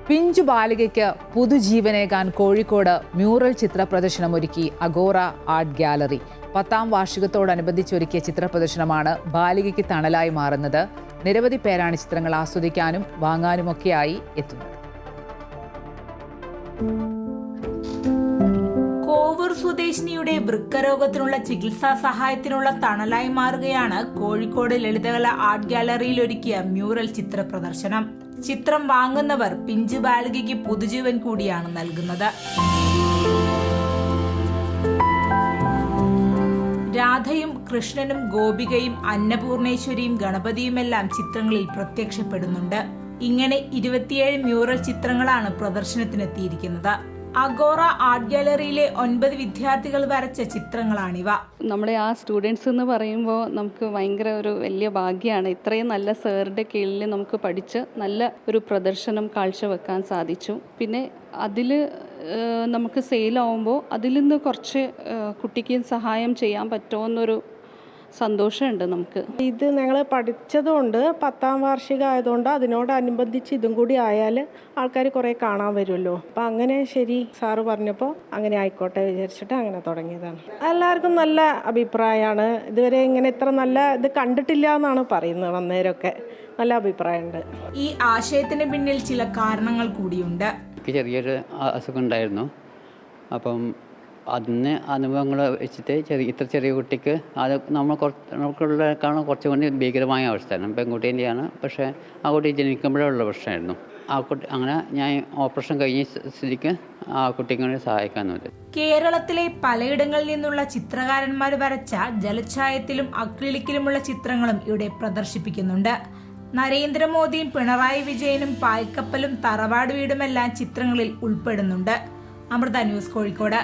പിഞ്ചു ബാലികയ്ക്ക് പുതുജീവനേകാൻ കോഴിക്കോട് മ്യൂറൽ ചിത്ര പ്രദർശനമൊരുക്കി agora art gallery. 10ാം വാർഷികത്തോടനുബന്ധിച്ചൊരുക്കിയ ചിത്ര പ്രദർശനമാണ് ബാലികയ്ക്ക് തണലായി മാറുന്നത്. നിരവധി പേരാണ് ചിത്രങ്ങൾ ആസ്വദിക്കാനും വാങ്ങാനുമൊക്കെയായി എത്തുന്നത്. കോവൂർ സ്വദേശിനിയുടെ വൃക്കരോഗത്തിനുള്ള ചികിത്സാ സഹായത്തിനുള്ള തണലായി മാറുകയാണ് കോഴിക്കോട് ലളിതകല ആർട്ട് ഗാലറിയിൽ ഒരുക്കിയ മ്യൂറൽ ചിത്ര പ്രദർശനം. ചിത്രം വാങ്ങുന്നവർ പിഞ്ചു ബാലികയ്ക്ക് പുതുജീവൻ കൂടിയാണ് നൽകുന്നത്. രാധയും കൃഷ്ണനും ഗോപികയും അന്നപൂർണേശ്വരിയും ഗണപതിയുമെല്ലാം ചിത്രങ്ങളിൽ പ്രത്യക്ഷപ്പെടുന്നുണ്ട്. ഇങ്ങനെ 27 മ്യൂറൽ ചിത്രങ്ങളാണ് പ്രദർശനത്തിനെത്തിയിരിക്കുന്നത്. അഗോറ ആർട്ട് ഗാലറിയിലെ 9 വിദ്യാർത്ഥികൾ വരച്ച ചിത്രങ്ങളാണിവ. നമ്മുടെ ആ സ്റ്റുഡൻസ് എന്ന് പറയുമ്പോൾ നമുക്ക് ഭയങ്കര ഒരു വലിയ ഭാഗ്യമാണ്. ഇത്രയും നല്ല സാറിൻ്റെ കീഴിൽ നമുക്ക് പഠിച്ച് നല്ല ഒരു പ്രദർശനം കാഴ്ചവെക്കാൻ സാധിച്ചു. പിന്നെ അതിൽ നമുക്ക് സെയിലാവുമ്പോൾ അതിൽ നിന്ന് കുറച്ച് കുട്ടിക്ക് സഹായം ചെയ്യാൻ പറ്റുമെന്നൊരു സന്തോഷമുണ്ട് നമുക്ക്. ഇത് ഞങ്ങൾ പഠിച്ചതുകൊണ്ട് 10ാം വാർഷികം ആയതുകൊണ്ട് അതിനോടനുബന്ധിച്ച് ഇതും കൂടി ആയാൽ ആൾക്കാർ കുറേ കാണാൻ വരുമല്ലോ. അപ്പം അങ്ങനെ ശരി സാറ് പറഞ്ഞപ്പോൾ അങ്ങനെ ആയിക്കോട്ടെ വിചാരിച്ചിട്ട് അങ്ങനെ തുടങ്ങിയതാണ്. എല്ലാവർക്കും നല്ല അഭിപ്രായമാണ്. ഇതുവരെ ഇങ്ങനെ ഇത്ര നല്ല ഇത് കണ്ടിട്ടില്ല എന്നാണ് പറയുന്നത്. വന്നവരൊക്കെ നല്ല അഭിപ്രായമുണ്ട്. ഈ ആശയത്തിന് പിന്നിൽ ചില കാരണങ്ങൾ കൂടിയുണ്ട്. ചെറിയൊരു അസുഖം ഉണ്ടായിരുന്നു. അപ്പം അതിന് അനുഭവങ്ങൾ വെച്ചിട്ട് ഇത്ര ചെറിയ കുട്ടിക്ക് അത് നമുക്കുള്ളതിനേക്കാളും കുറച്ചും കൂടി ഭീകരമായ അവസ്ഥയാണ്. പെൺകുട്ടീൻ്റെയാണ്. പക്ഷേ ആ കുട്ടി ജനിക്കുമ്പോഴുള്ള പ്രശ്നമായിരുന്നു. ആ കുട്ടി അങ്ങനെ ഞാൻ ഓപ്പറേഷൻ കഴിഞ്ഞ സ്ഥിതിക്ക് ആ കുട്ടികളെ സഹായിക്കാനുണ്ട്. കേരളത്തിലെ പലയിടങ്ങളിൽ നിന്നുള്ള ചിത്രകാരന്മാർ വരച്ച ജലഛായത്തിലും അക്രിലിക്കിലുമുള്ള ചിത്രങ്ങളും ഇവിടെ പ്രദർശിപ്പിക്കുന്നുണ്ട്. നരേന്ദ്രമോദിയും പിണറായി വിജയനും പായ്ക്കപ്പലും തറവാട് വീടുമെല്ലാം ചിത്രങ്ങളിൽ ഉൾപ്പെടുന്നുണ്ട്. അമൃത ന്യൂസ്, കോഴിക്കോട്.